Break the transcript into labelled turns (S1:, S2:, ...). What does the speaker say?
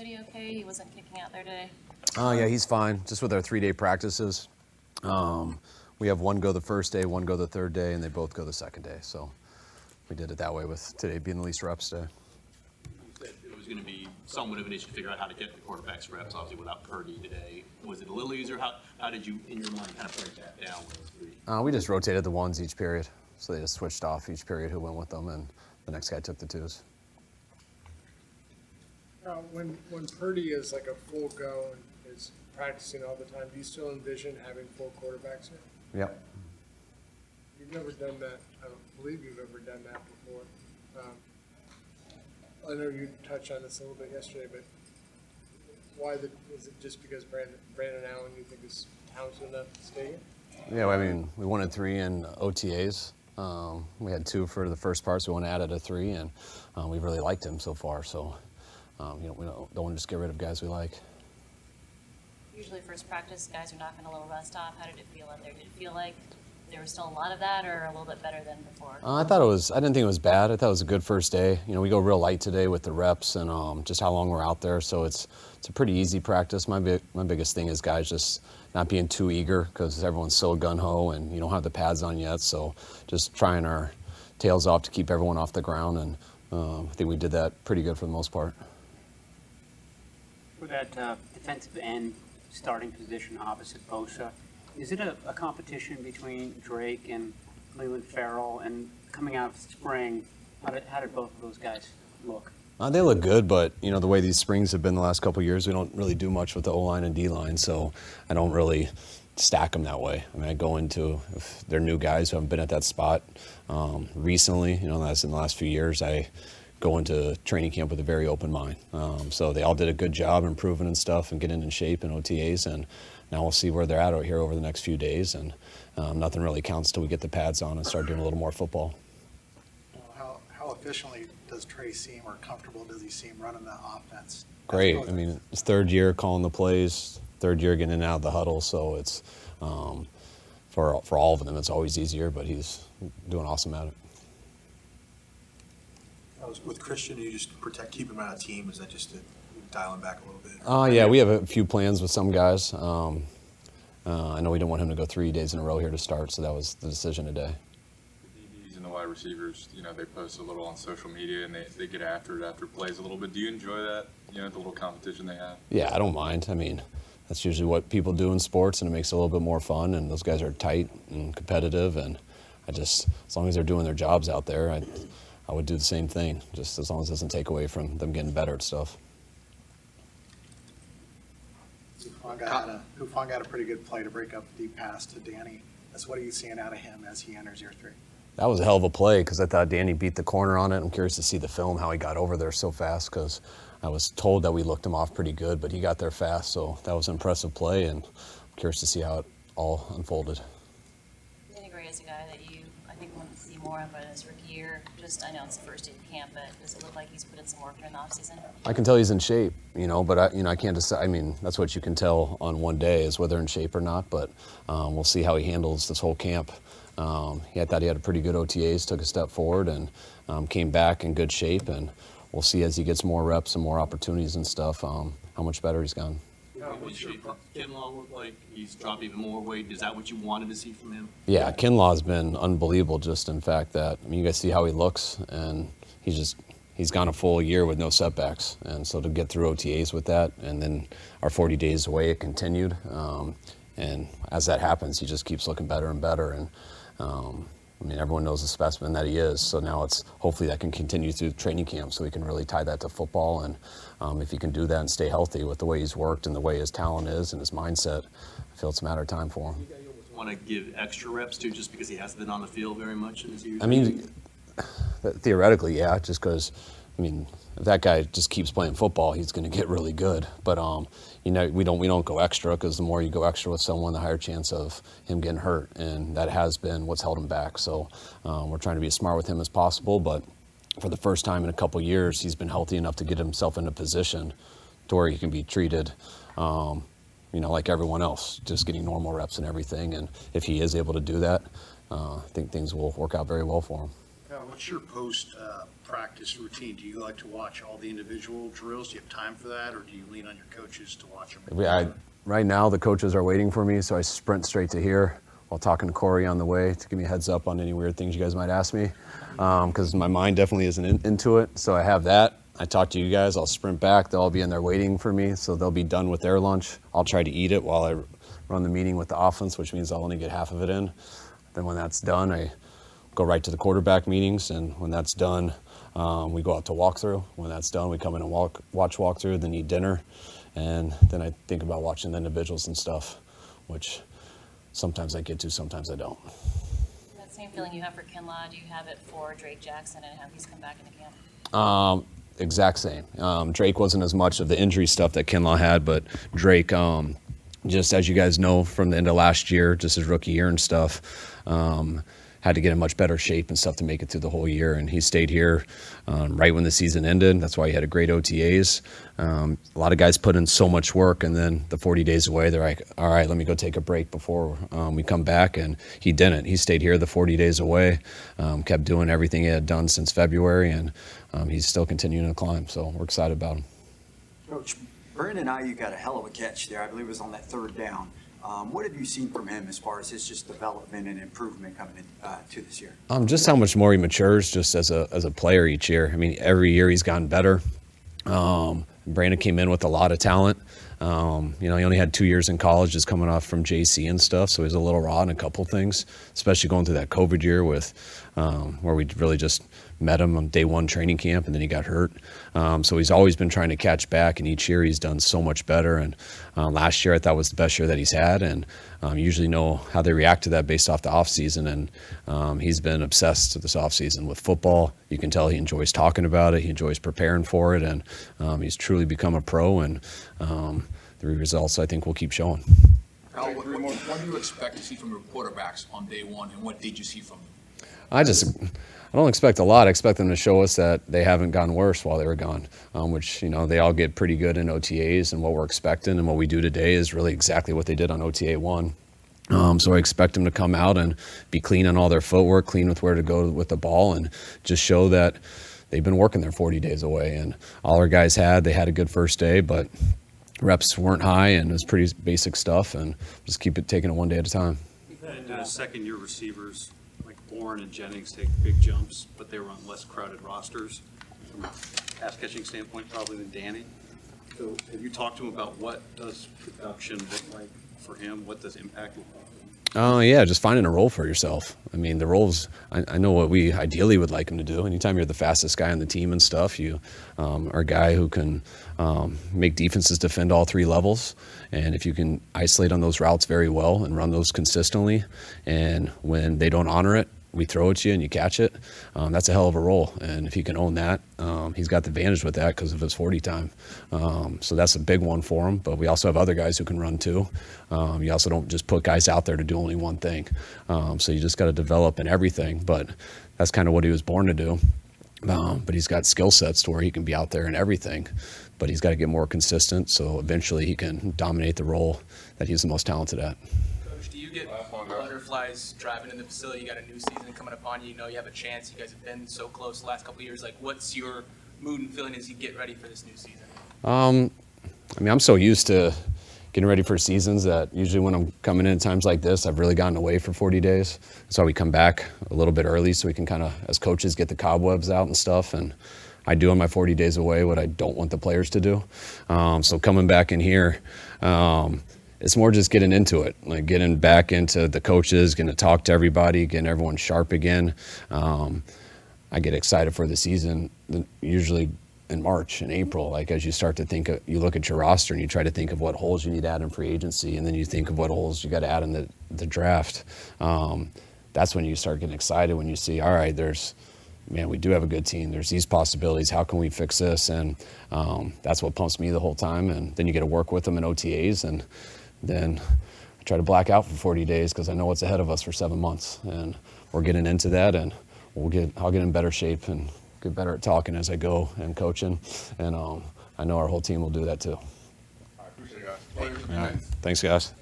S1: mobility okay? He wasn't kicking out there today?
S2: Yeah, he's fine. Just with our 3-day practices. We have one go the first day, one go the third day, and they both go the second day. So we did it that way with today being the least reps day.
S3: You said it was going to be somewhat of an issue to figure out how to get the quarterback's reps, obviously, without Purdy today. Was it a little easier? How did you, in your mind, kind of break that down with those three?
S2: We just rotated the ones each period. So they just switched off each period who went with them, and the next guy took the twos.
S4: When Purdy is like a full go and is practicing all the time, do you still envision having full quarterbacks here?
S2: Yep.
S4: You've never done that. I don't believe you've ever done that before. I know you touched on this a little bit yesterday, but is it just because Brandon Allen you think is talented enough to stay in?
S2: Yeah, I mean, we wanted 3 in OTAs. We had 2 for the first part, so we want to add a 3, and we really liked him so far. So, we don't want to just get rid of guys we like.
S1: Usually first practice, guys are knocking a little rust off. How did it feel out there? Did it feel like there was still a lot of that or a little bit better than before?
S2: I didn't think it was bad. I thought it was a good first day. We go real light today with the reps and just how long we're out there. So it's a pretty easy practice. My biggest thing is guys just not being too eager because everyone's so gung-ho and you don't have the pads on yet. So just trying our tails off to keep everyone off the ground. And I think we did that pretty good for the most part.
S5: For that defensive end starting position opposite Bosa, is it a competition between Drake and Leland Farrell? And coming out of spring, how did both of those guys look?
S2: They look good, but the way these springs have been the last couple of years, we don't really do much with the O-line and D-line, so I don't really stack them that way. I mean, I go into, if they're new guys who haven't been at that spot recently, that's in the last few years, I go into training camp with a very open mind. So they all did a good job improving and stuff and getting in shape in OTAs, and now we'll see where they're at out here over the next few days, and nothing really counts till we get the pads on and start doing a little more football.
S6: How efficiently does Trey seem, or comfortable does he seem running the offense?
S2: Great. I mean, it's third year calling the plays, third year getting in and out of the huddle, so it's for all of them, it's always easier, but he's doing awesome at it.
S7: With Christian, you just keep him out of team. Is that just to dial him back a little bit?
S2: Yeah, we have a few plans with some guys. I know we didn't want him to go 3 days in a row here to start, so that was the decision today.
S8: The DBs and the wide receivers, they post a little on social media and they get after it after plays a little bit. Do you enjoy that? The little competition they have?
S2: Yeah, I don't mind. I mean, that's usually what people do in sports, and it makes it a little bit more fun. And those guys are tight and competitive, and as long as they're doing their jobs out there, I would do the same thing, just as long as it doesn't take away from them getting better at stuff.
S6: Cohn got a pretty good play to break up the deep pass to Danny. What are you seeing out of him as he enters year 3?
S2: That was a hell of a play because I thought Danny beat the corner on it. I'm curious to see the film, how he got over there so fast, because I was told that we looked him off pretty good, but he got there fast, so that was an impressive play, and I'm curious to see how it all unfolded.
S1: Danny Gray is a guy that I think want to see more of in his rookie year. I know it's the first day of camp, but does it look like he's put in some work during the offseason?
S2: I can tell he's in shape, but I can't decide. I mean, that's what you can tell on one day is whether in shape or not, but we'll see how he handles this whole camp. I thought he had a pretty good OTAs, took a step forward, and came back in good shape, and we'll see as he gets more reps and more opportunities and stuff, how much better he's gone.
S3: What shape does Kinlaw look like? He's dropped even more weight. Is that what you wanted to see from him?
S2: Yeah, Kinlaw's been unbelievable just in fact that, you guys see how he looks, and he's gone a full year with no setbacks. And so to get through OTAs with that, and then our 40 days away, it continued. And as that happens, he just keeps looking better and better. And everyone knows the specimen that he is. So now it's hopefully that can continue through training camp so we can really tie that to football. And if he can do that and stay healthy with the way he's worked and the way his talent is and his mindset, I feel it's a matter of time for him.
S3: Want to give extra reps to just because he hasn't been on the field very much in his years?
S2: I mean, theoretically, yeah, just because, if that guy just keeps playing football, he's going to get really good. But we don't go extra, because the more you go extra with someone, the higher chance of him getting hurt, and that has been what's held him back. So we're trying to be as smart with him as possible. But for the first time in a couple years, he's been healthy enough to get himself in a position to where he can be treated, like everyone else, just getting normal reps and everything. And if he is able to do that, I think things will work out very well for him.
S6: what's your post-practice routine? Do you like to watch all the individual drills? Do you have time for that, or do you lean on your coaches to watch them?
S2: Right now, the coaches are waiting for me, so I sprint straight to here while talking to Corey on the way to give me a heads up on any weird things you guys might ask me, because my mind definitely isn't into it. So I have that. I talk to you guys. I'll sprint back. They'll all be in there waiting for me, so they'll be done with their lunch. I'll try to eat it while I run the meeting with the offense, which means I'll only get half of it in. Then when that's done, I go right to the quarterback meetings, and when that's done, we go out to walkthrough. When that's done, we come in and watch walkthrough, then eat dinner, and then I think about watching the individuals and stuff, which sometimes I get to, sometimes I don't.
S1: That same feeling you have for Kinlaw, do you have it for Drake Jackson and how he's come back into camp?
S2: Exact same. Drake wasn't as much of the injury stuff that Kinlaw had, but Drake, just as you guys know from the end of last year, just his rookie year and stuff, had to get in much better shape and stuff to make it through the whole year. And he stayed here right when the season ended. That's why he had a great OTAs. A lot of guys put in so much work, and then the 40 days away, they're like, all right, let me go take a break before we come back. And he didn't. He stayed here the 40 days away, kept doing everything he had done since February, and he's still continuing to climb. So we're excited about him.
S9: Coach, Brandon Ayuk got a hell of a catch there. I believe it was on that third down. What have you seen from him as far as his just development and improvement coming into this year? Just
S2: how much more he matures just as a player each year. I mean, every year he's gotten better. Brandon came in with a lot of talent. He only had 2 years in college, just coming off from JC and stuff, so he's a little raw in a couple things, especially going through that COVID year with where we really just met him on day one training camp, and then he got hurt. So he's always been trying to catch back, and each year he's done so much better. And last year I thought was the best year that he's had, and you usually know how they react to that based off the offseason. And he's been obsessed this offseason with football. You can tell he enjoys talking about it. He enjoys preparing for it, and he's truly become a pro. And the results, I think, will keep showing.
S10: What do you expect to see from your quarterbacks on day one, and what did you see from them?
S2: I don't expect a lot. I expect them to show us that they haven't gotten worse while they were gone, which, they all get pretty good in OTAs, and what we're expecting and what we do today is really exactly what they did on OTA 1. So I expect them to come out and be clean on all their footwork, clean with where to go with the ball, and just show that they've been working their 40 days away. And all our guys they had a good first day, but reps weren't high, and it was pretty basic stuff, and just keep it taking it one day at a time.
S11: And second-year receivers like Bourne and Jennings take big jumps, but they were on less crowded rosters from a pass-catching standpoint probably than Danny. So have you talked to him about what does production look like for him? What does impact look like?
S2: Yeah, just finding a role for yourself. I mean, the roles, I know what we ideally would like him to do. Anytime you're the fastest guy on the team and stuff, you are a guy who can make defenses defend all three levels. And if you can isolate on those routes very well and run those consistently, and when they don't honor it, we throw at you and you catch it, that's a hell of a role. And if he can own that, he's got the advantage with that because of his 40 time. So that's a big one for him. But we also have other guys who can run too. You also don't just put guys out there to do only one thing. So you just got to develop in everything. But that's kind of what he was born to do. But he's got skill sets to where he can be out there in everything. But he's got to get more consistent, so eventually he can dominate the role that he's the most talented at.
S12: Do you get butterflies driving in the facility? You got a new season coming upon you. You know you have a chance. You guys have been so close the last couple of years. Like, what's your mood and feeling as you get ready for this new season?
S2: I'm so used to getting ready for seasons that usually when I'm coming in at times like this, I've really gotten away for 40 days. That's why we come back a little bit early so we can kind of, as coaches, get the cobwebs out and stuff. And I do on my 40 days away what I don't want the players to do. So coming back in here, it's more just getting into it, like getting back into the coaches, getting to talk to everybody, getting everyone sharp again. I get excited for the season, usually in March and April, like as you start to think, you look at your roster and you try to think of what holes you need to add in free agency, and then you think of what holes you got to add in the draft. That's when you start getting excited, when you see, all right, we do have a good team. There's these possibilities. How can we fix this? And that's what pumps me the whole time. And then you get to work with them in OTAs, and then I try to black out for 40 days because I know what's ahead of us for 7 months. And we're getting into that, and I'll get in better shape and get better at talking as I go and coaching. And I know our whole team will do that too.
S10: I appreciate it, guys.
S2: All right. Thanks, guys.